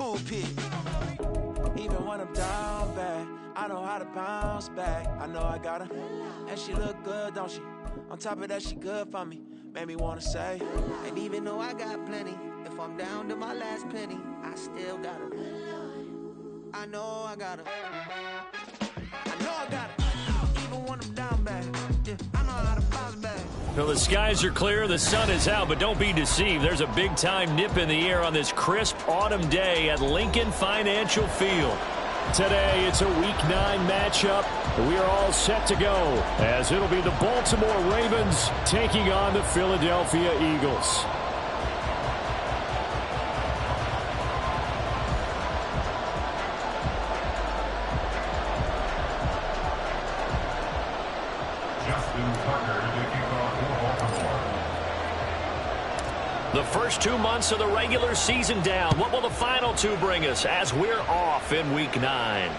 smooth pit. Even when I'm down bad, I know how to bounce back. I know I got her, and she look good, don't she? On top of that, she good for me. Made me wanna say, and even though I got plenty, if I'm down to my last penny, I still got her. I know I got her. I know I got her. Even when I'm down bad, yeah, I know how to bounce back. Well, the skies are clear, the sun is out, but don't be deceived. There's a big-time nip in the air on this crisp autumn day at Lincoln Financial Field. Today, it's a Week 9 matchup. We are all set to go, as it'll be the Baltimore Ravens taking on the Philadelphia Eagles. The first 2 months of the regular season down. What will the final 2 bring us as we're off in Week 9?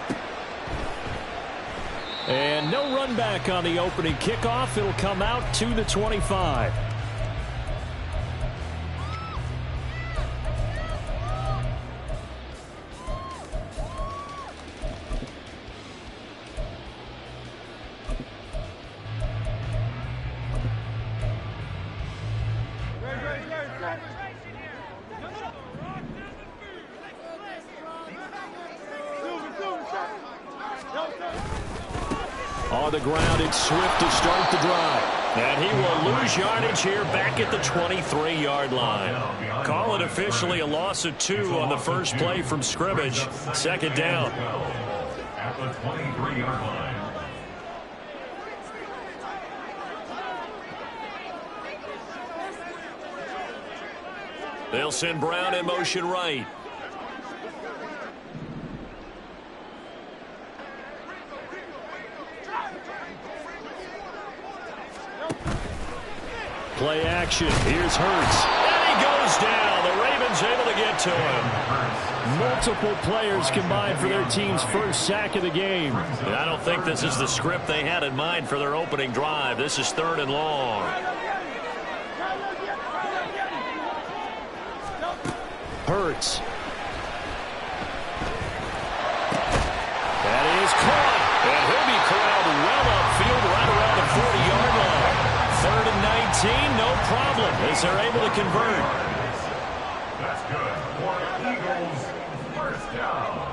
And no run back on the opening kickoff. It'll come out to the 25. On the ground, it's Swift to start the drive. And he will lose yardage here back at the 23-yard line. Call it officially a loss of 2 on the first play from scrimmage. Second down. At the 23-yard line. They'll send Brown in motion right. Play action. Here's Hurts. And he goes down. The Ravens able to get to him. Multiple players combined for their team's first sack of the game. And I don't think this is the script they had in mind for their opening drive. This is 3rd and long. Hurts. That is caught. And he'll be corralled well upfield right around the 40-yard line. 3rd and 19, no problem, as they're able to convert. That's good for Eagles. First down.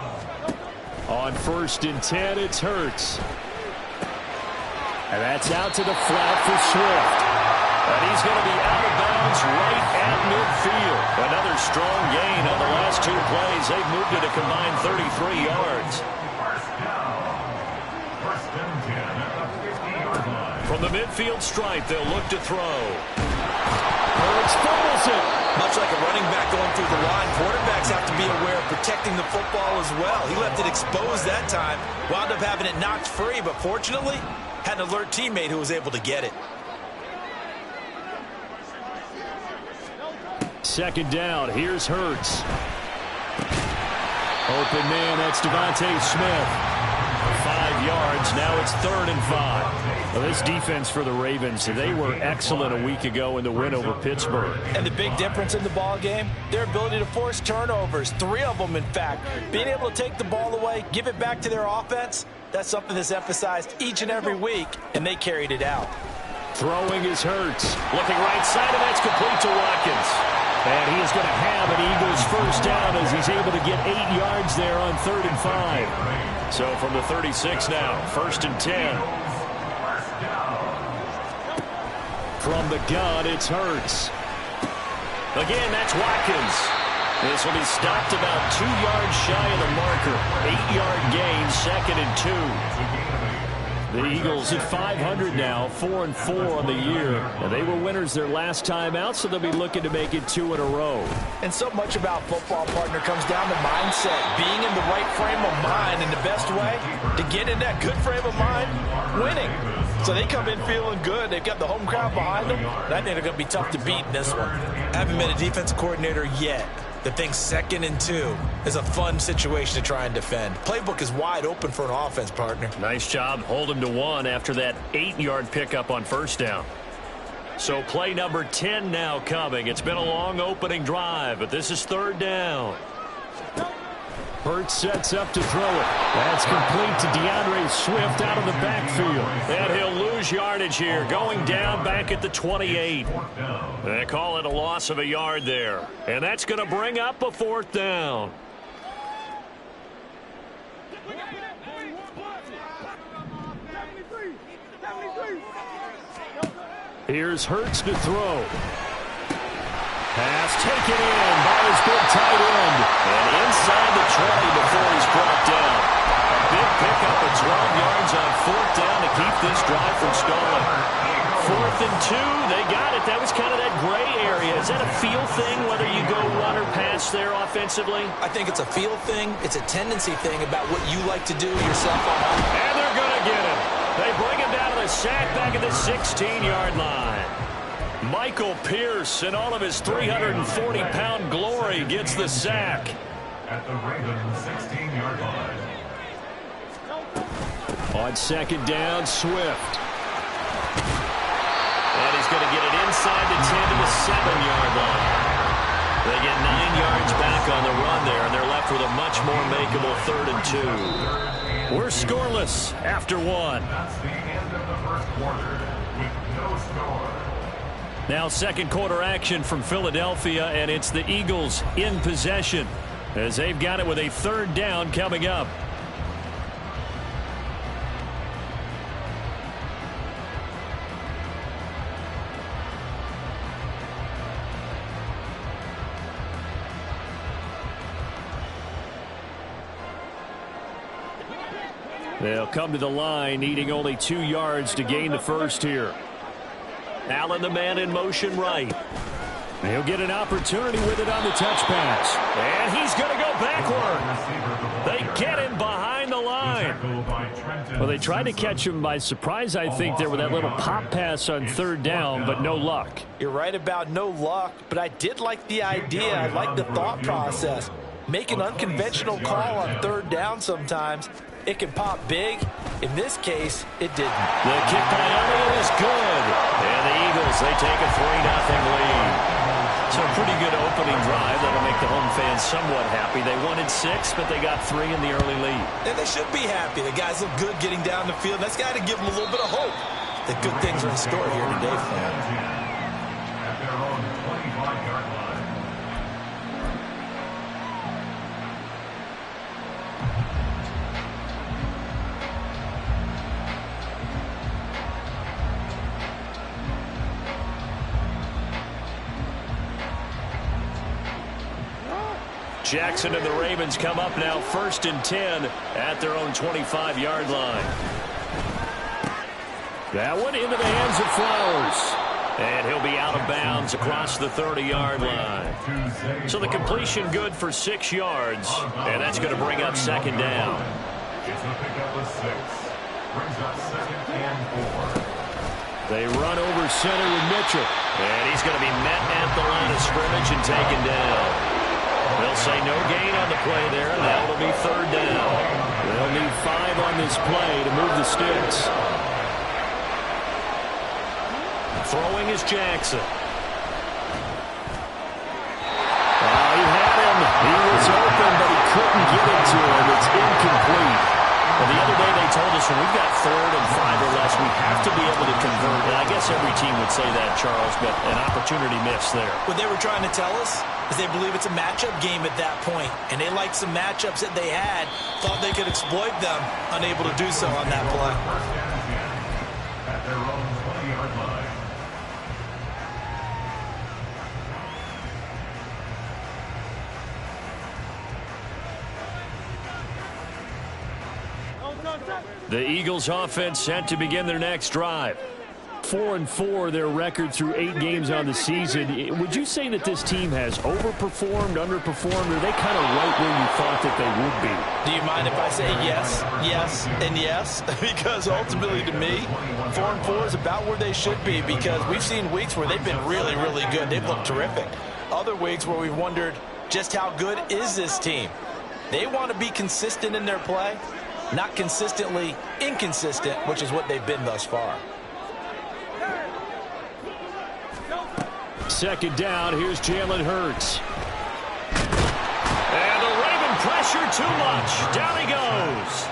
On 1st and 10, it's Hurts. And that's out to the flat for Swift. And he's going to be out of bounds right at midfield. Another strong gain on the last 2 plays. They've moved it a combined 33 yards. First down. 1st and 10 at the 50-yard line. From the midfield stripe, they'll look to throw. Hurts fumbles it. Much like a running back going through the line, quarterbacks have to be aware of protecting the football as well. He left it exposed that time, wound up having it knocked free, but fortunately, had an alert teammate who was able to get it. Second down, here's Hurts. Open man, that's Devontae Smith. 5 yards, now it's 3rd and 5. Well, this defense for the Ravens, they were excellent a week ago in the win over Pittsburgh. And the big difference in the ball game, their ability to force turnovers, 3 of them in fact. Being able to take the ball away, give it back to their offense, that's something that's emphasized each and every week, and they carried it out. Throwing is Hurts. Looking right side, and that's complete to Watkins. And he is going to have an Eagles first down as he's able to get 8 yards there on 3rd and 5. So from the 36 now, 1st and 10. From the gun, it's Hurts. Again, that's Watkins. This will be stopped about 2 yards shy of the marker. 8-yard gain, 2nd and 2. The Eagles at 500 now, 4-4 on the year. And they were winners their last time out, so they'll be looking to make it 2 in a row. And so much about football, partner, comes down to mindset. Being in the right frame of mind, and the best way to get in that good frame of mind, winning. So they come in feeling good. They've got the home crowd behind them. I think they're going to be tough to beat in this one. I haven't been a defensive coordinator yet that thinks 2nd and 2 is a fun situation to try and defend. Playbook is wide open for an offense, partner. Nice job. Hold him to 1 after that 8-yard pickup on 1st down. So play number 10 now coming. It's been a long opening drive, but this is 3rd down. Hurts sets up to throw it. That's complete to DeAndre Swift out of the backfield. And he'll lose yardage here, going down back at the 28. They call it a loss of a yard there. And that's going to bring up a 4th down. Here's Hurts to throw. Pass taken in by his big tight end. And inside the 20 before he's brought down. A big pickup of 12 yards on 4th down to keep this drive from stalling. 4th and 2, they got it. That was kind of that gray area. Is that a feel thing, whether you go run or pass there offensively? I think it's a feel thing. It's a tendency thing about what you like to do yourself on. And they're going to get him. They bring him down to the sack back at the 16-yard line. Michael Pierce, in all of his 340-pound glory, gets the sack. At the Ravens 16-yard line. On 2nd down, Swift. And he's going to get it inside the 10 to the 7-yard line. They get 9 yards back on the run there, and they're left with a much more makeable 3rd and 2. We're scoreless after 1. That's the end of the first quarter with no score. Now 2nd quarter action from Philadelphia, and it's the Eagles in possession as they've got it with a 3rd down coming up. They'll come to the line, needing only 2 yards to gain the first here. Allen, the man in motion right. He'll get an opportunity with it on the touch pass. And he's going to go backward. They get him behind the line. Well, they tried to catch him by surprise, I think, there with that little pop pass on 3rd down, but no luck. You're right about no luck, but I did like the idea. I like the thought process. Make an unconventional call on 3rd down sometimes. It can pop big. In this case, it didn't. The kick by Elliott is good. And the Eagles, they take a 3-0 lead. So a pretty good opening drive. That'll make the home fans somewhat happy. They wanted 6, but they got 3 in the early lead. And they should be happy. The guys look good getting down the field. That's got to give them a little bit of hope that good things are in store here today for them. At their own 25-yard line. Jackson and the Ravens come up now 1st and 10 at their own 25-yard line. That one into the hands of Flowers. And he'll be out of bounds across the 30-yard line. So the completion good for 6 yards. And that's going to bring up 2nd down. It's a pickup of 6. Brings up 2nd and 4. They run over center with Mitchell. And he's going to be met at the line of scrimmage and taken down. They'll say no gain on the play there, and that will be 3rd down. They'll need 5 on this play to move the sticks. Throwing is Jackson. He had him. He was open, but he couldn't get it to him. It's incomplete. Well, the other day they told us when we've got 3rd and 5 or less, we have to be able to convert. And I guess every team would say that, Charles, but an opportunity missed there. What they were trying to tell us is they believe it's a matchup game at that point, and they liked some matchups that they had, thought they could exploit them, unable to do so on that play. At their own 20-yard line. The Eagles offense set to begin their next drive. 4-4 their record through 8 games on the season. Would you say that this team has overperformed, underperformed, or are they kind of right where you thought that they would be? Do you mind if I say yes, yes, and yes? Because ultimately to me, 4-4 is about where they should be, because we've seen weeks where they've been really, really good. They've looked terrific. Other weeks where we've wondered just how good is this team. They want to be consistent in their play, not consistently inconsistent, which is what they've been thus far. 2nd down, here's Jalen Hurts. And the Raven pressure too much. Down he goes.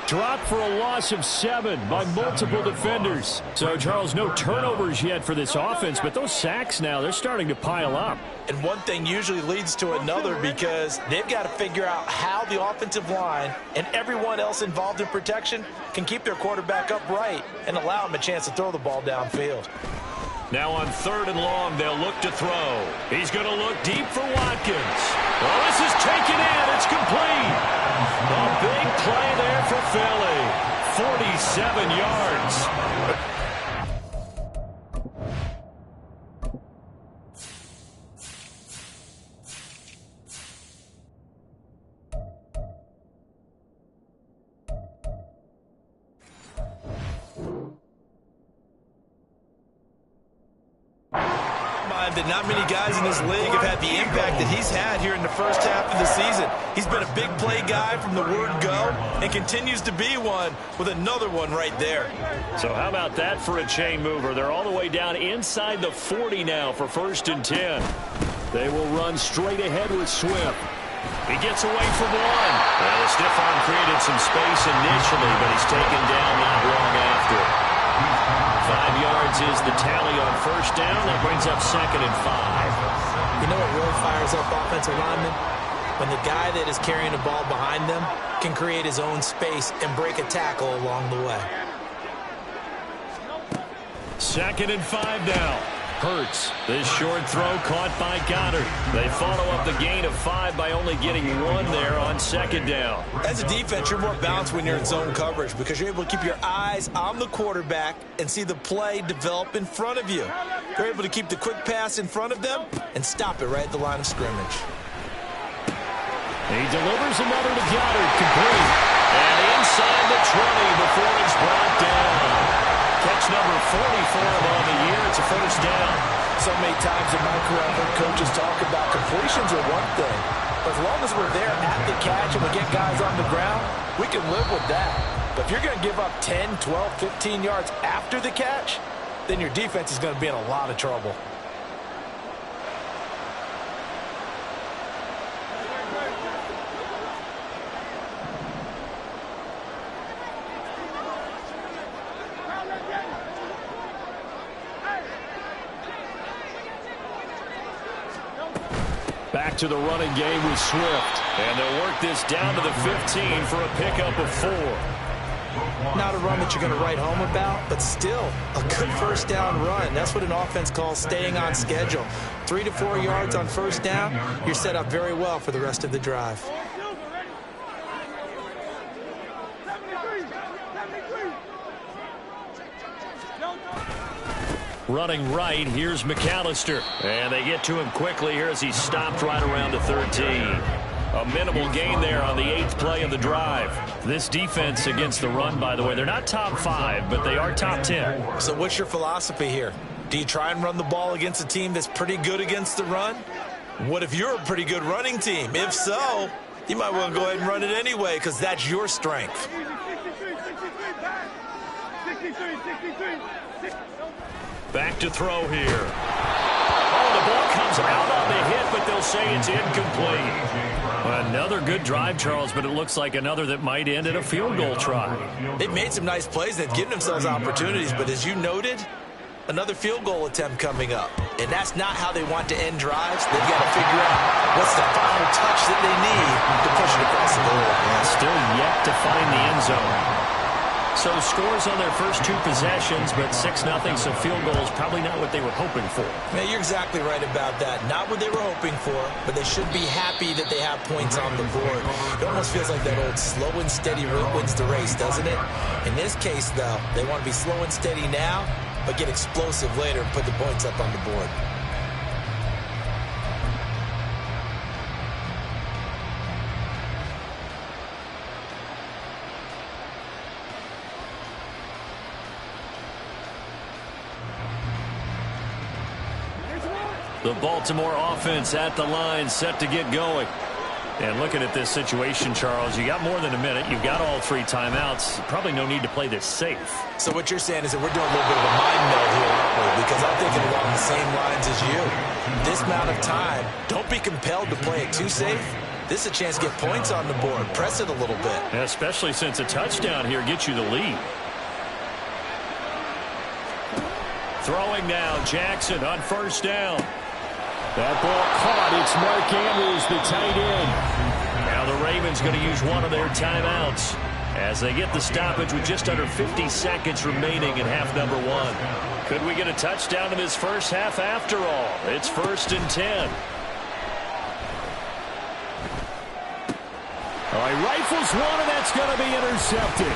Dropped for a loss of 7 by multiple defenders. So, Charles, no turnovers yet for this offense, but those sacks now, they're starting to pile up. And one thing usually leads to another because they've got to figure out how the offensive line and everyone else involved in protection can keep their quarterback upright and allow him a chance to throw the ball downfield. Now on 3rd and long, they'll look to throw. He's going to look deep for Watkins. Well, this is taken in. It's complete. A big play there for Philly. 47 yards. That not many guys in this league have had the impact that he's had here in the first half of the season. He's been a big play guy from the word go and continues to be one with another one right there. So how about that for a chain mover? They're all the way down inside the 40 now for 1st and 10. They will run straight ahead with Swift. He gets away from one. Well, the stiff arm created some space initially, but he's taken down not long after. 5 yards is the tally on 1st down. That brings up 2nd and 5. You know what really fires up offensive linemen? When the guy that is carrying the ball behind them can create his own space and break a tackle along the way. 2nd and 5 now. Hurts. This short throw caught by Goddard. They follow up the gain of 5 by only getting 1 there on 2nd down. As a defense, you're more balanced when you're in zone coverage because you're able to keep your eyes on the quarterback and see the play develop in front of you. You're able to keep the quick pass in front of them and stop it right at the line of scrimmage. He delivers another to Goddard, complete. And inside the 20 before he's brought down. Catch number 44 on the year. It's a 1st down. So many times in my career, I've heard coaches talk about completions are one thing. But as long as we're there at the catch and we get guys on the ground, we can live with that. But if you're going to give up 10, 12, 15 yards after the catch, then your defense is going to be in a lot of trouble. Back to the running game with Swift. And they'll work this down to the 15 for a pickup of 4. Not a run that you're going to write home about, but still a good 1st down run. That's what an offense calls staying on schedule. 3 to 4 yards on 1st down, you're set up very well for the rest of the drive. Running right, here's McAllister. And they get to him quickly here as he stopped right around the 13. A minimal gain there on the 8th play of the drive. This defense against the run, by the way, they're not top 5, but they are top 10. So what's your philosophy here? Do you try and run the ball against a team that's pretty good against the run? What if you're a pretty good running team? If so, you might want to go ahead and run it anyway because that's your strength. Back to throw here. Oh, the ball comes out on the hit, but they'll say it's incomplete. Another good drive, Charles, but it looks like another that might end in a field goal try. They've made some nice plays. They've given themselves opportunities, but as you noted, another field goal attempt coming up. And that's not how they want to end drives. They've got to figure out what's the final touch that they need to push it across the goal line. Still yet to find the end zone. So scores on their first 2 possessions, but 6-0, so field goal is probably not what they were hoping for. Yeah, you're exactly right about that. Not what they were hoping for, but they should be happy that they have points on the board. It almost feels like that old slow and steady wins the race, doesn't it? In this case, though, they want to be slow and steady now, but get explosive later and put the points up on the board. The Baltimore offense at the line, set to get going. And looking at this situation, Charles, you got more than a minute. You've got all 3 timeouts. Probably no need to play this safe. So what you're saying is that we're doing a little bit of a mind meld here, aren't we? Because I'm thinking along the same lines as you. This amount of time, don't be compelled to play it too safe. This is a chance to get points on the board. Press it a little bit. Especially since a touchdown here gets you the lead. Throwing now, Jackson on first down. That ball caught. It's Mark Andrews, the tight end. Now the Ravens going to use one of their timeouts as they get the stoppage with just under 50 seconds remaining in half number 1. Could we get a touchdown in this first half after all? It's 1st and 10. All right, rifles one, and that's going to be intercepted.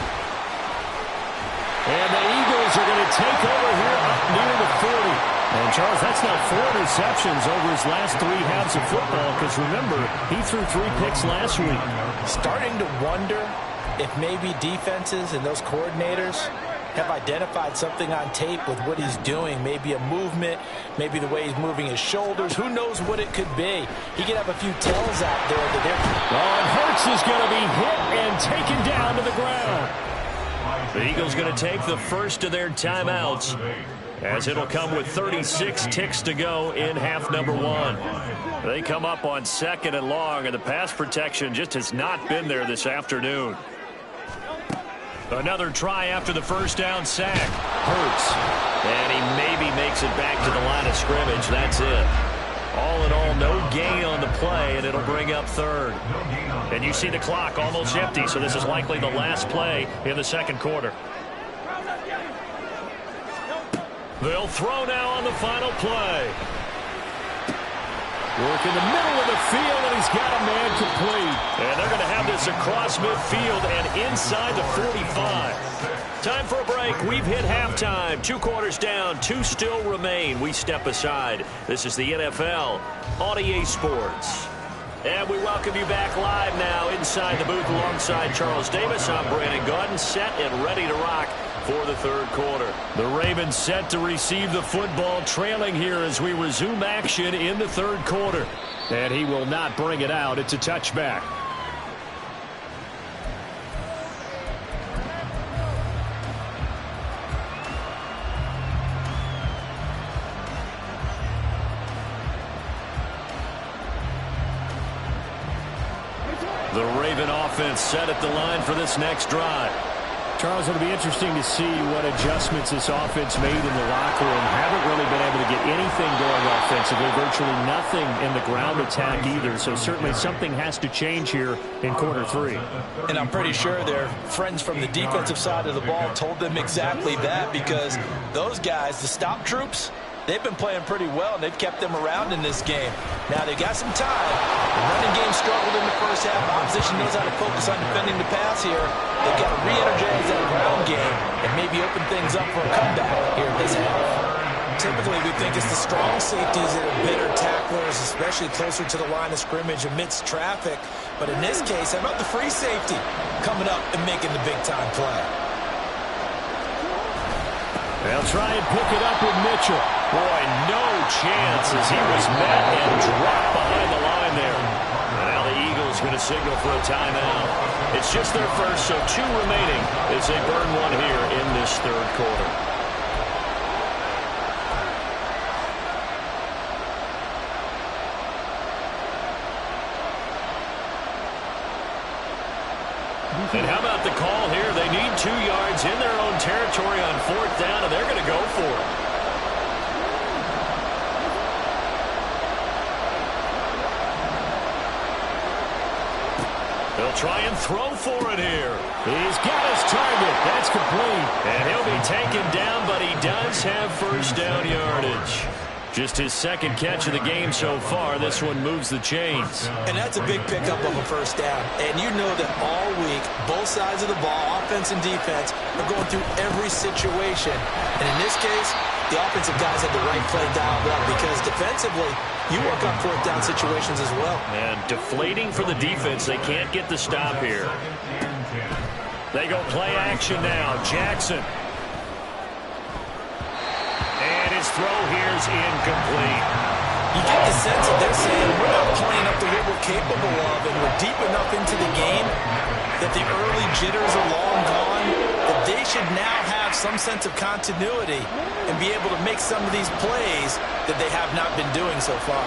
And the Eagles are going to take over here up near the 40. And, Charles, that's now 4 interceptions over his last 3 halves of football because, remember, he threw 3 picks last week. Starting to wonder if maybe defenses and those coordinators have identified something on tape with what he's doing. Maybe a movement, maybe the way he's moving his shoulders. Who knows what it could be? He could have a few tells out there that they're... Oh, and Hurts is going to be hit and taken down to the ground. The Eagles going to take the first of their timeouts as it'll come with 36 ticks to go in half number 1. They come up on 2nd and long, and the pass protection just has not been there this afternoon. Another try after the first down sack. Hurts. And he maybe makes it back to the line of scrimmage. That's it. All in all, no gain on the play, and it'll bring up 3rd. And you see the clock almost empty, so this is likely the last play in the 2nd quarter. They'll throw now on the final play. Work in the middle of the field, and he's got a man complete. And they're going to have this across midfield and inside the 45. Time for a break. We've hit halftime. 2 quarters down. 2 still remain. We step aside. This is the NFL on EA Sports. And we welcome you back live now inside the booth alongside Charles Davis. I'm Brandon Gaudin, set and ready to rock for the 3rd quarter. The Ravens set to receive the football, trailing here as we resume action in the 3rd quarter. And he will not bring it out. It's a touchback. The Raven offense set at the line for this next drive. Charles, it'll be interesting to see what adjustments this offense made in the locker room. Haven't really been able to get anything going offensively, virtually nothing in the ground attack either. So certainly something has to change here in quarter 3. And I'm pretty sure their friends from the defensive side of the ball told them exactly that, because those guys, the stop troops, they've been playing pretty well, and they've kept them around in this game. Now, they've got some time. The running game struggled in the first half. Opposition knows how to focus on defending the pass here. They've got to re-energize that ground game and maybe open things up for a comeback here in this half. Typically, we think it's the strong safeties that are better tacklers, especially closer to the line of scrimmage amidst traffic. But in this case, how about the free safety coming up and making the big-time play? They'll try and pick it up with Mitchell. Boy, no chance as he was met and dropped behind the line there. Now the Eagles going to signal for a timeout. It's just their first, so 2 remaining as they burn one here in this 3rd quarter. And how about the call here? They need 2 yards in their own territory on 4th down, and they're going to go for it. They'll try and throw for it here. He's got his target. That's complete. And he'll be taken down, but he does have first down yardage. Just his 2nd catch of the game so far. This one moves the chains. And that's a big pickup of a first down. And you know that all week, both sides of the ball, offense and defense, are going through every situation. And in this case, the offensive guys had the right play dialed up, because defensively, you work on 4th down situations as well. And deflating for the defense. They can't get the stop here. They go play action now. Jackson. And his throw here's incomplete. You get the sense that they're saying we're not playing up to what we're capable of, and we're deep enough into the game that the early jitters are long gone, that they should now have some sense of continuity and be able to make some of these plays that they have not been doing so far.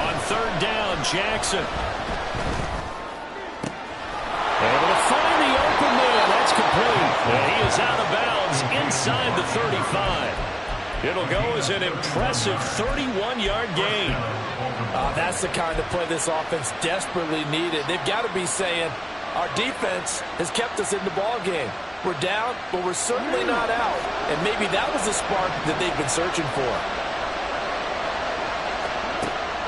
On third down, Jackson. Able to find the open man. That's complete. And he is out of bounds inside the 35. It'll go as an impressive 31-yard gain. That's the kind of play this offense desperately needed. They've got to be saying, our defense has kept us in the ball game. We're down, but we're certainly not out. And maybe that was the spark that they've been searching for.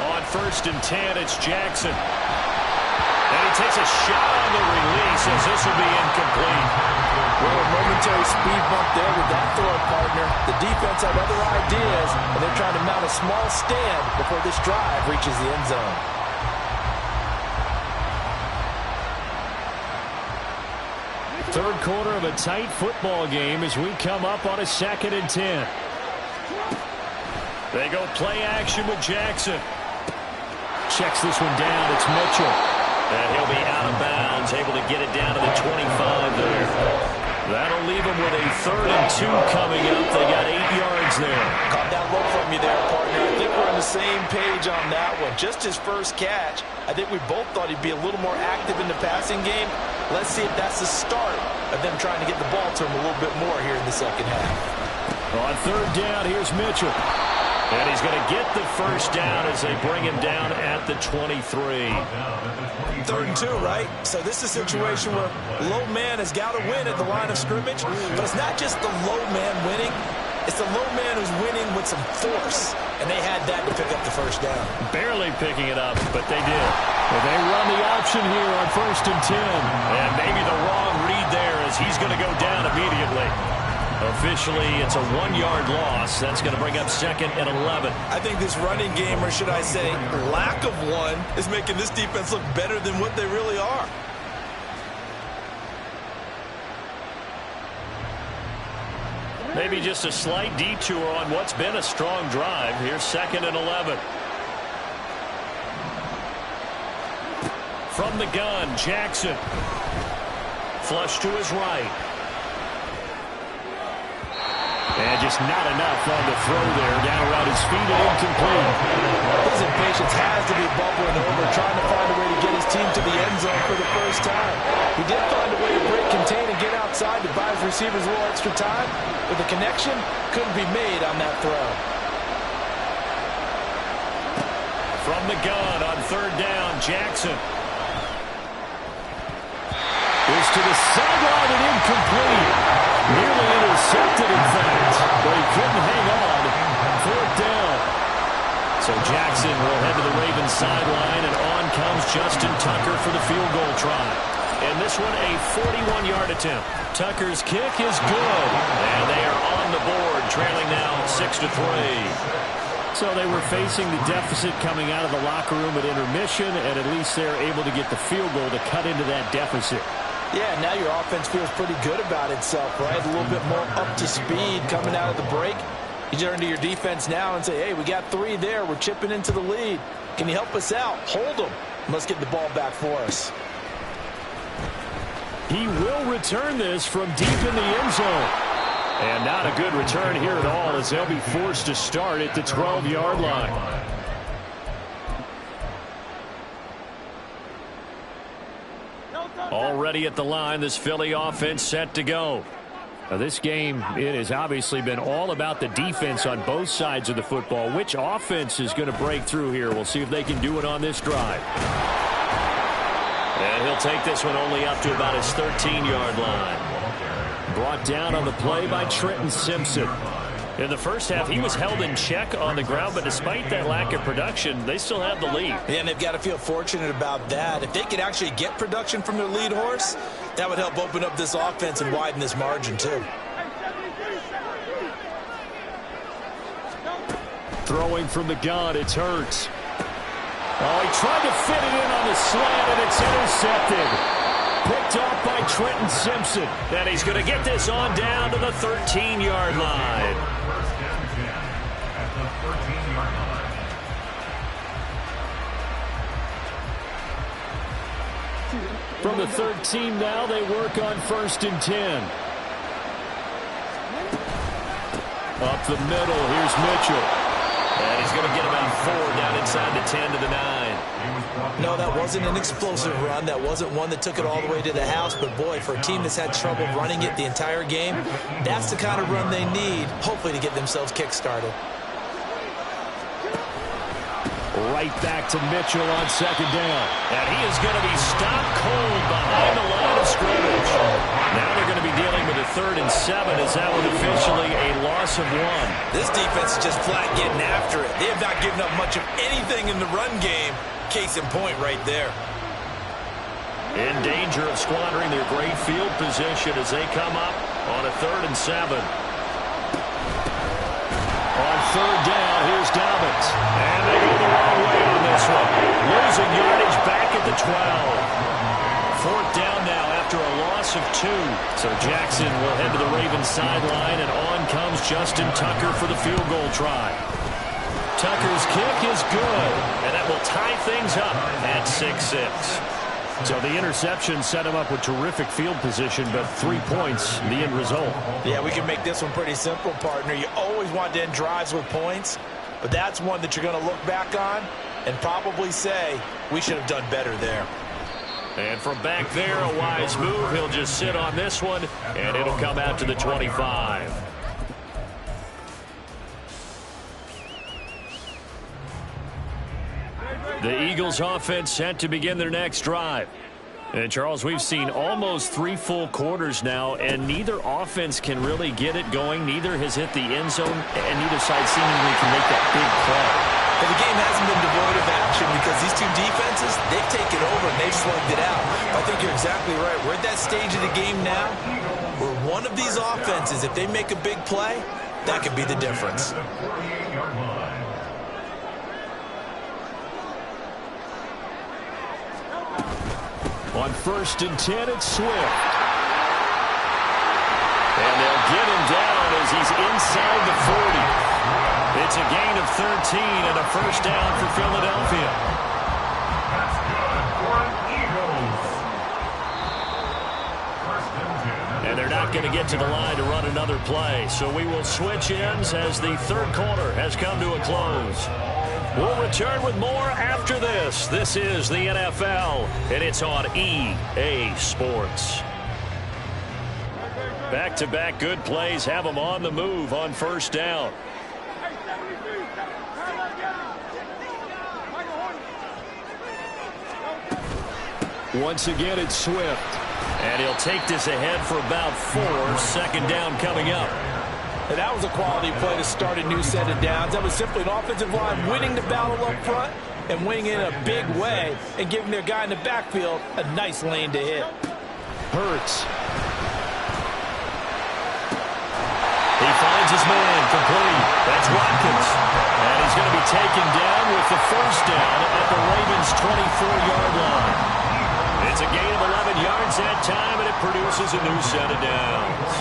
On 1st and 10, it's Jackson. And he takes a shot on the release as this will be incomplete. Well, a momentary speed bump there with that throw, partner. The defense had other ideas, and they're trying to mount a small stand before this drive reaches the end zone. Third quarter of a tight football game as we come up on a 2nd and 10. They go play action with Jackson. Checks this one down. It's Mitchell. And he'll be out of bounds, able to get it down to the 25 there. That'll leave them with a 3rd and 2 coming up. They got 8 yards there. Caught that look from you there, partner. I think we're on the same page on that one. Just his first catch, I think we both thought he'd be a little more active in the passing game. Let's see if that's the start of them trying to get the ball to him a little bit more here in the second half. On 3rd down, here's Mitchell. And he's going to get the first down as they bring him down at the 23. 3rd and 2, right? So this is a situation where low man has got to win at the line of scrimmage. But it's not just the low man winning. It's the low man who's winning with some force. And they had that to pick up the first down. Barely picking it up, but they did. Well, they run the option here on 1st and 10. And maybe the wrong read there as he's going to go down immediately. Officially, it's a 1-yard loss. That's going to bring up 2nd and 11. I think this running game, or should I say lack of one, is making this defense look better than what they really are. Maybe just a slight detour on what's been a strong drive. Here's 2nd and 11. From the gun, Jackson. Flush to his right. And just not enough on the throw there. Down around his feet and incomplete. His impatience has to be bubbling over, trying to find a way to get his team to the end zone for the first time. He did find a way to break, contain, and get outside to buy his receivers a little extra time, but the connection couldn't be made on that throw. From the gun on 3rd down, Jackson. Is to the sideline and incomplete. Nearly intercepted, in fact, but he couldn't hang on. 4th down. So Jackson will head to the Ravens sideline, and on comes Justin Tucker for the field goal try. And this one, a 41-yard attempt. Tucker's kick is good, and they are on the board, trailing now 6-3. So they were facing the deficit coming out of the locker room at intermission, and at least they're able to get the field goal to cut into that deficit. Yeah, now your offense feels pretty good about itself, right? A little bit more up to speed coming out of the break. You turn to your defense now and say, hey, we got 3 there. We're chipping into the lead. Can you help us out? Hold them. Let's get the ball back for us. He will return this from deep in the end zone. And not a good return here at all as they'll be forced to start at the 12-yard line. Already at the line, this Philly offense set to go. Now this game, it has obviously been all about the defense on both sides of the football. Which offense is going to break through here? We'll see if they can do it on this drive. And he'll take this one only up to about his 13-yard line. Brought down on the play by Trenton Simpson. In the first half, he was held in check on the ground, but despite that lack of production, they still have the lead. Yeah, and they've got to feel fortunate about that. If they could actually get production from their lead horse, that would help open up this offense and widen this margin, too. Throwing from the gun, it's Hurts. Oh, he tried to fit it in on the slant, and it's intercepted. Picked off by Trenton Simpson. And he's going to get this on down to the 13-yard line. From the 13 now, they work on 1st and 10. Up the middle, here's Mitchell. And he's going to get about 4 down inside the 10 to the 9. No, that wasn't an explosive run. That wasn't one that took it all the way to the house. But, boy, for a team that's had trouble running it the entire game, that's the kind of run they need, hopefully, to get themselves kick-started. Right back to Mitchell on 2nd down. And he is going to be stopped cold behind the line of scrimmage. Now they're going to be dealing with a 3rd and 7 as that was officially a loss of 1. This defense is just flat getting after it. They have not given up much of anything in the run game. Case in point right there. In danger of squandering their great field position as they come up on a 3rd and 7. On 3rd down, here's Dobbins. And they go the wrong way on this one. Losing yardage back at the 12. 4th down now after a loss of 2. So Jackson will head to the Ravens sideline, and on comes Justin Tucker for the field goal try. Tucker's kick is good, and that will tie things up at 6-6. So the interception set him up with terrific field position, but 3 points, the end result. Yeah, we can make this one pretty simple, partner. You always want to end drives with points, but that's one that you're going to look back on and probably say, we should have done better there. And from back there, a wise move. He'll just sit on this one, and it'll come out to the 25. The Eagles offense set to begin their next drive. And, Charles, we've seen almost 3 full quarters now, and neither offense can really get it going. Neither has hit the end zone, and neither side seemingly can make that big play. But the game hasn't been devoid of action because these two defenses, they've taken over and they've slugged it out. I think you're exactly right. We're at that stage of the game now where one of these offenses, if they make a big play, that could be the difference. On 1st and 10, it's Swift. And they'll get him down as he's inside the 40. It's a gain of 13 and a 1st down for Philadelphia. That's good for an Eagles. 1st and 10. And they're not going to get to the line to run another play. So we will switch ends as the 3rd quarter has come to a close. We'll return with more after this. This is the NFL, and it's on EA Sports. Back-to-back good plays have them on the move on 1st down. Once again, it's Swift. And he'll take this ahead for about 4. 2nd down coming up. And that was a quality play to start a new set of downs. That was simply an offensive line winning the battle up front and winning it in a big way and giving their guy in the backfield a nice lane to hit. Hurts. He finds his man complete. That's Watkins. And he's going to be taken down with the 1st down at the Ravens' 24-yard line. It's a gain of 11 yards that time, and it produces a new set of downs.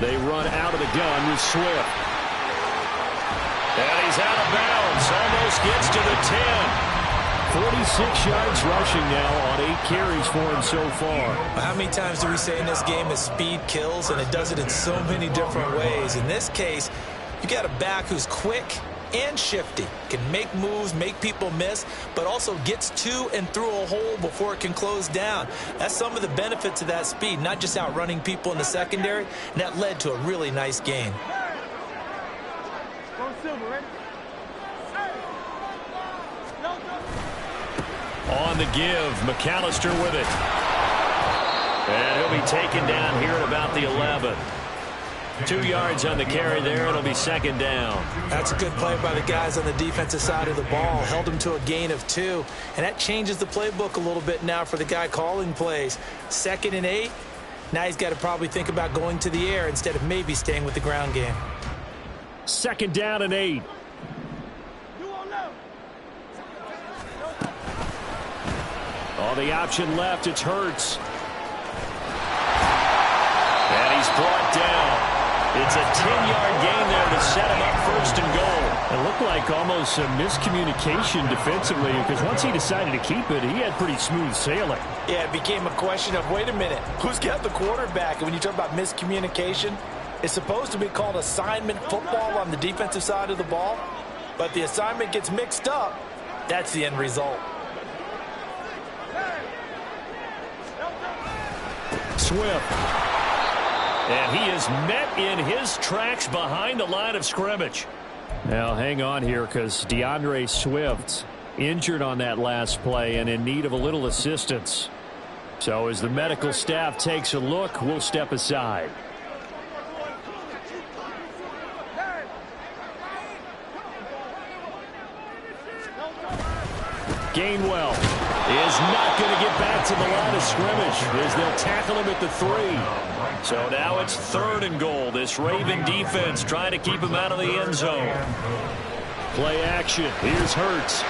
They run out of the gun with Swift. And he's out of bounds. Almost gets to the 10. 46 yards rushing now on 8 carries for him so far. How many times do we say in this game that speed kills, and it does it in so many different ways? In this case, you got a back who's quick and shifty, can make moves, make people miss, but also gets to and through a hole before it can close down. That's some of the benefits of that speed, not just outrunning people in the secondary, and that led to a really nice gain. On the give, McAllister with it. And he'll be taken down here at about the 11. 2 yards on the carry there. It'll be 2nd down. That's a good play by the guys on the defensive side of the ball. Held him to a gain of 2. And that changes the playbook a little bit now for the guy calling plays. 2nd and 8. Now he's got to probably think about going to the air instead of maybe staying with the ground game. 2nd down and 8. On the option left, it's Hurts. And he's brought down It's a 10-yard gain there to set him up first and goal. It looked like almost some miscommunication defensively because once he decided to keep it, he had pretty smooth sailing. Yeah, it became a question of, wait a minute, who's got the quarterback? And when you talk about miscommunication, it's supposed to be called assignment football on the defensive side of the ball. But the assignment gets mixed up. That's the end result. Swift. And he is met in his tracks behind the line of scrimmage. Now, hang on here because DeAndre Swift injured on that last play and in need of a little assistance. So as the medical staff takes a look, we'll step aside. Gainwell is not going to get back to the line of scrimmage as they'll tackle him at the 3. So now it's 3rd and goal. This Raven defense trying to keep him out of the end zone. Play action. Here's Hurts.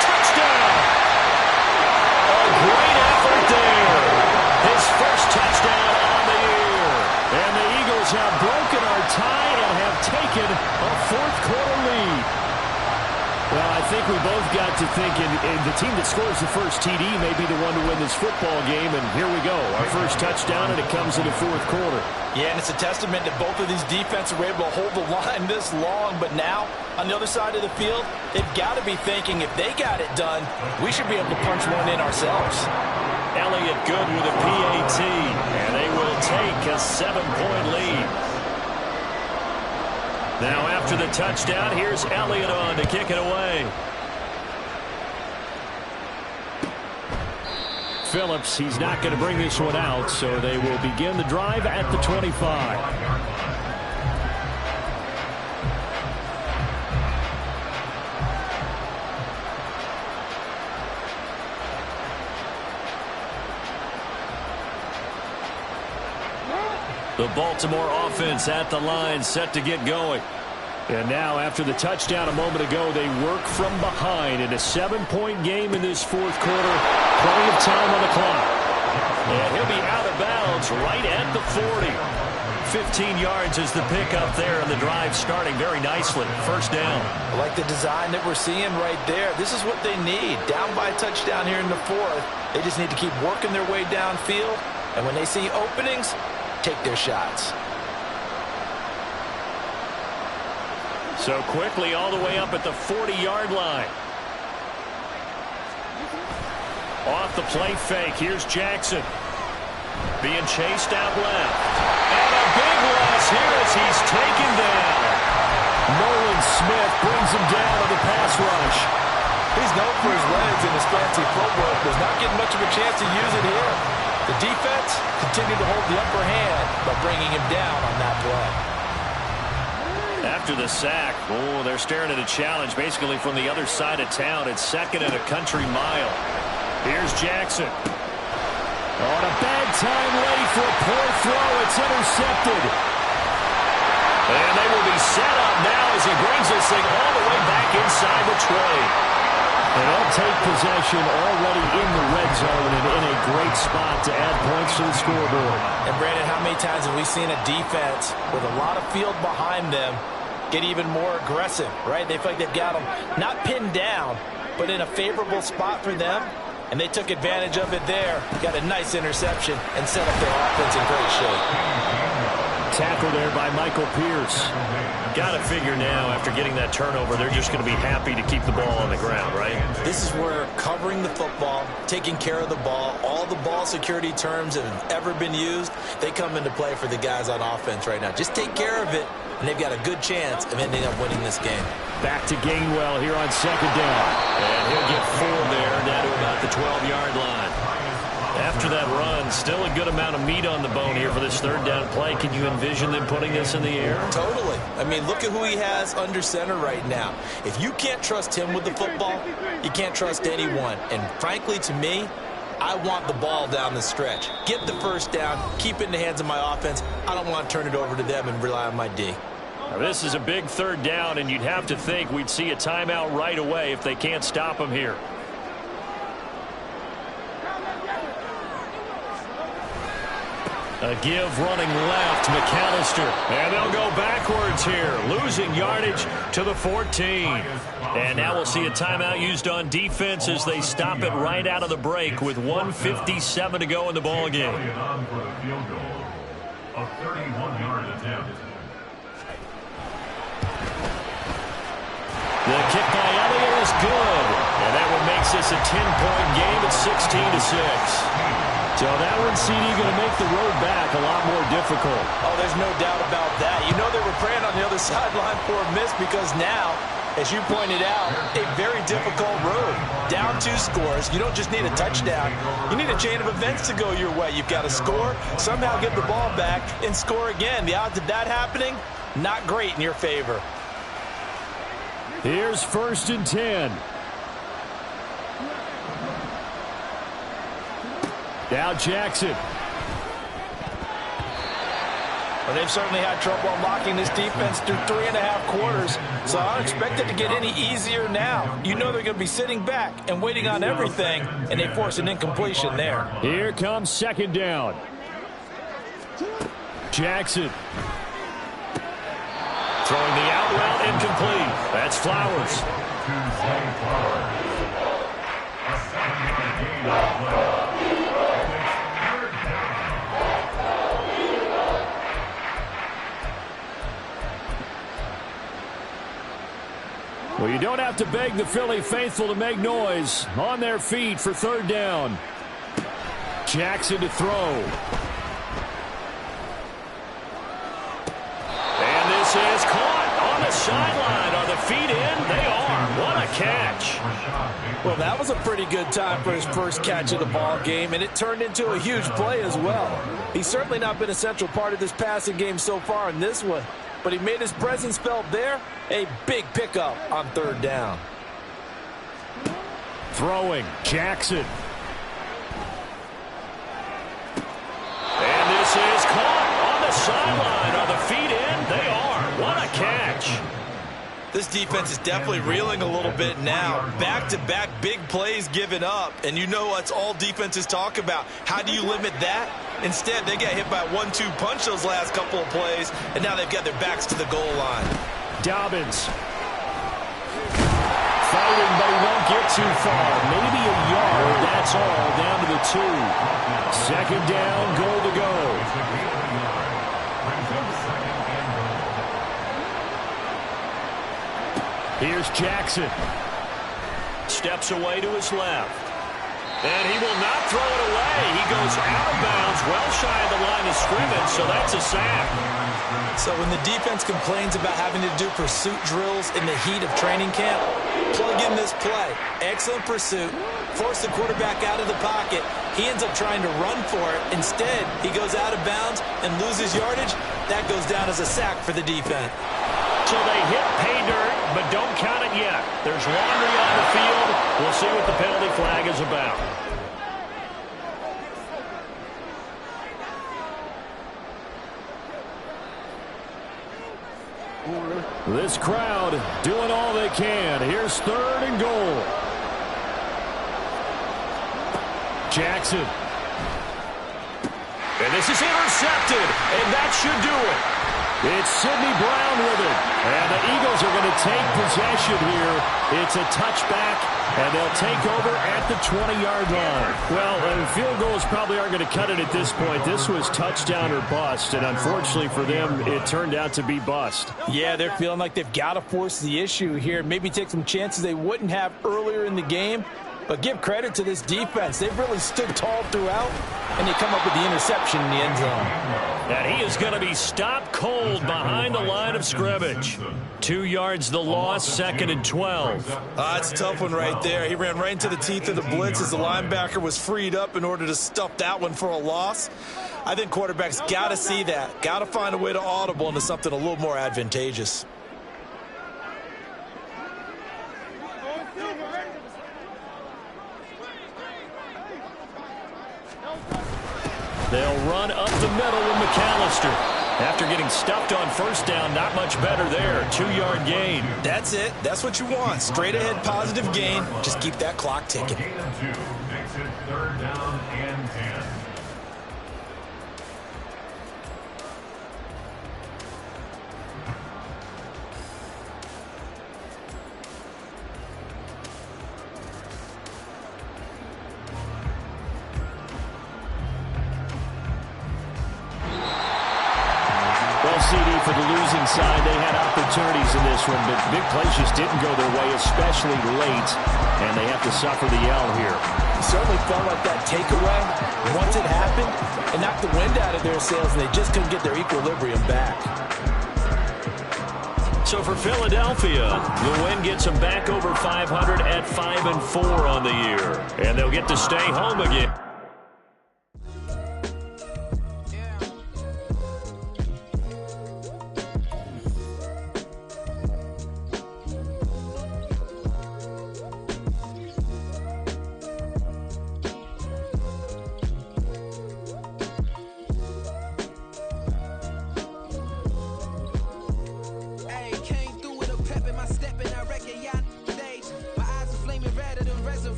Touchdown! A great effort there. His first touchdown on the year. And the Eagles have broken our tie and have taken a 4th quarter lead. Well, I think we both got to thinking the team that scores the first TD may be the one to win this football game, and here we go. Our first touchdown, and it comes in the 4th quarter. Yeah, and it's a testament that both of these defenses were able to hold the line this long, but now, on the other side of the field, they've got to be thinking if they got it done, we should be able to punch one in ourselves. Elliott good with a PAT, and they will take a 7-point lead. Now after the touchdown, here's Elliott on to kick it away. Phillips, he's not going to bring this one out, so they will begin the drive at the 25. The Baltimore offense at the line, set to get going. And now, after the touchdown a moment ago, they work from behind in a 7-point game in this 4th quarter. Plenty of time on the clock. And he'll be out of bounds right at the 40. 15 yards is the pickup there, and the drive starting very nicely. First down. I like the design that we're seeing right there. This is what they need. Down by a touchdown here in the 4th. They just need to keep working their way downfield. And when they see openings, take their shots. So quickly all the way up at the 40-yard line. Off the play fake. Here's Jackson. Being chased out left. And a big loss here as he's taken down. Nolan Smith brings him down on the pass rush. He's known for his legs and his fancy footwork. Was not getting much of a chance to use it here. The defense continued to hold the upper hand by bringing him down on that play. After the sack, they're staring at a challenge basically from the other side of town. It's 2nd and a country mile. Here's Jackson. On a bad time late for a poor throw. It's intercepted. And they will be set up now as he brings this thing all the way back inside the 20. And they'll take possession already in the red zone and in a great spot to add points to the scoreboard. And Brandon, how many times have we seen a defense with a lot of field behind them get even more aggressive, right? They feel like they've got them not pinned down, but in a favorable spot for them. And they took advantage of it there. Got a nice interception and set up their offense in great shape. Tackle there by Michael Pierce. Got to figure now, after getting that turnover, they're just going to be happy to keep the ball on the ground, right? This is where covering the football, taking care of the ball, all the ball security terms that have ever been used, they come into play for the guys on offense right now. Just take care of it, and they've got a good chance of ending up winning this game. Back to Gainwell here on 2nd down. And he'll get 4 there, down to about the 12-yard line. After that run, still a good amount of meat on the bone here for this 3rd down play. Can you envision them putting this in the air? Totally. I mean, look at who he has under center right now. If you can't trust him with the football, you can't trust anyone. And frankly, to me, I want the ball down the stretch. Get the first down, keep it in the hands of my offense. I don't want to turn it over to them and rely on my D. Now, this is a big 3rd down, and you'd have to think we'd see a timeout right away if they can't stop him here. A give running left, McAllister. And they'll go backwards here, losing yardage to the 14. And now we'll see a timeout used on defense as they stop it right out of the break with 1:57 to go in the ball game. A 31-yard attempt. The kick by Elliott is good. And that one makes this a 10-point game at 16-6. So that one, CD, going to make the road back a lot more difficult. Oh, there's no doubt about that. You know they were praying on the other sideline for a miss because now, as you pointed out, a very difficult road. Down 2 scores. You don't just need a touchdown. You need a chain of events to go your way. You've got to score, somehow get the ball back, and score again. The odds of that happening, not great in your favor. Here's 1st and 10. Now Jackson. Well, they've certainly had trouble unlocking this defense through 3.5 quarters, so I don't expect it to get any easier now. You know they're going to be sitting back and waiting on everything, and they force an incompletion there. Here comes 2nd down. Jackson. Throwing the out route incomplete. That's Flowers. Well, you don't have to beg the Philly faithful to make noise. On their feet for 3rd down. Jackson to throw. And this is caught on the sideline. Are the feet in? They are. What a catch. Well, that was a pretty good time for his first catch of the ball game, and it turned into a huge play as well. He's certainly not been a central part of this passing game so far in this one, but he made his presence felt there. A big pickup on 3rd down. Throwing. Jackson. And this is caught on the sideline. Are the feet in? They are. What a catch. This defense is definitely reeling a little bit now. Back-to-back big plays given up, and you know what's all defenses talk about. How do you limit that? Instead, they got hit by a 1-2 punch those last couple of plays, and now they've got their backs to the goal line. Dobbins. Fighting, but he won't get too far. Maybe a yard, that's all, down to the 2. 2nd down, goal to go. Here's Jackson. Steps away to his left. And he will not throw it away. He goes out of bounds, well shy of the line of scrimmage, so that's a sack. So when the defense complains about having to do pursuit drills in the heat of training camp, plug in this play. Excellent pursuit. Force the quarterback out of the pocket. He ends up trying to run for it. Instead, he goes out of bounds and loses yardage. That goes down as a sack for the defense. So they hit pay dirt, but don't count it yet. There's laundry on the field. We'll see what the penalty flag is about. This crowd doing all they can. Here's 3rd and goal. Jackson. And this is intercepted, and that should do it. It's Sidney Brown with it. And the Eagles are going to take possession here. It's a touchback, and they'll take over at the 20-yard line. Well, field goals probably aren't going to cut it at this point. This was touchdown or bust, and unfortunately for them, it turned out to be bust. Yeah, they're feeling like they've got to force the issue here. Maybe take some chances they wouldn't have earlier in the game. But give credit to this defense. They've really stood tall throughout, and they come up with the interception in the end zone. And he is going to be stopped cold behind the line of scrimmage. 2 yards the loss, 2nd and 12. That's a tough one right there. He ran right into the teeth of the blitz as the linebacker was freed up in order to stuff that one for a loss. I think quarterbacks got to see that. Got to find a way to audible into something a little more advantageous. They'll run up the middle with McAllister. After getting stuffed on 1st down, not much better there. 2-yard gain. That's it. That's what you want. Straight ahead, positive gain. Just keep that clock ticking. Gain of 2 makes it 3rd down and 10. for the losing side. They had opportunities in this one, but big plays just didn't go their way, especially late, and they have to suffer the L here. It certainly felt like that takeaway, once it happened, it knocked the wind out of their sails, and they just couldn't get their equilibrium back. So for Philadelphia, the win gets them back over 500 at 5-4 on the year, and they'll get to stay home again.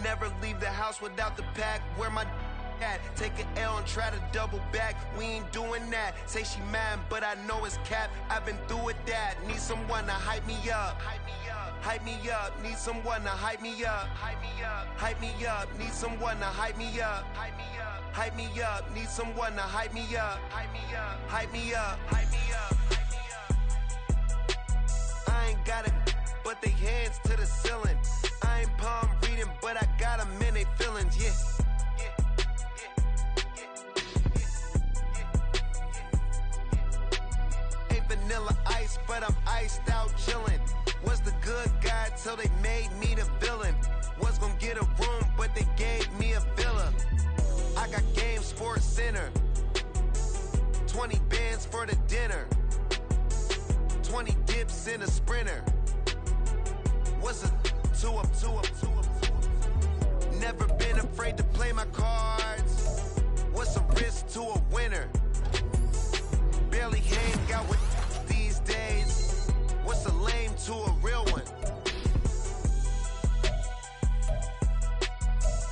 Never leave the house without the pack. Where my at? Take an L and try to double back. We ain't doing that. Say she mad, but I know it's cap. I've been through with that. Need someone to hype me up. Hype me up. Hype me up. Need someone to hype me up. Hype me up. Hype me up. Need someone to hype me up. Hype me up. Hype me up. Need someone to hype me up. Hype me up. Hype me up. Hype me up. Hype me up. I ain't got it, but they hands to the ceiling. I ain't palm reading, but I got them in they feelings, yeah. Ain't vanilla ice, but I'm iced out chillin'. Was the good guy till they made me the villain. Was gonna get a room, but they gave me a villa. I got game, Sports Center. 20 bands for the dinner. 20 dips in a Sprinter. What's a two up? Never been afraid to play my cards. What's a risk to a winner? Barely hang out with these days. What's a lame to a real one?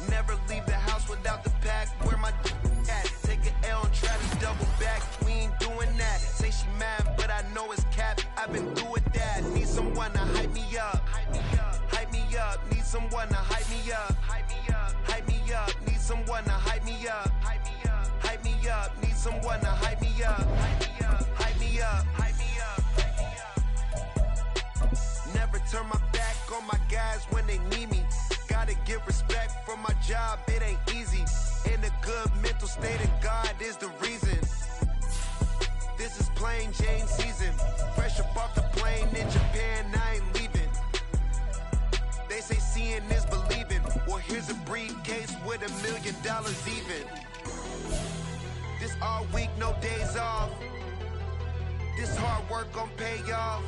Never leave the house without the pack. Where my at? Take an L and try to double back. We ain't doing that. Say she mad, but I know it's cap. I've been through with that. Need someone to hype me up. Hype me up. Hype me up. Need someone to hype me up. Hype me up. Hype me up. Need someone to hype me up. Hype me up. Hype me up. Need someone to hype me up. Hype me up. Hype me up. Hype me up. Hype me up. Never turn my back on my guys when they need me. Got get respect from my job, it ain't easy. In a good mental state of God is the reason. This is plain Jane season. Fresh up off the plane in Japan, I ain't leaving. They say seeing is believing. Well, here's a briefcase with $1 million even. This all week, no days off. This hard work gon' pay off.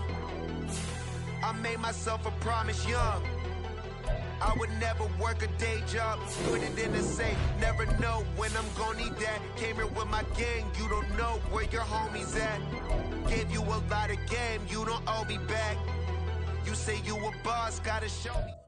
I made myself a promise young. I would never work a day job. Put it in the safe, never know when I'm gon' need that. Came here with my gang, you don't know where your homies at. Gave you a lot of game, you don't owe me back. You say you a boss, gotta show me.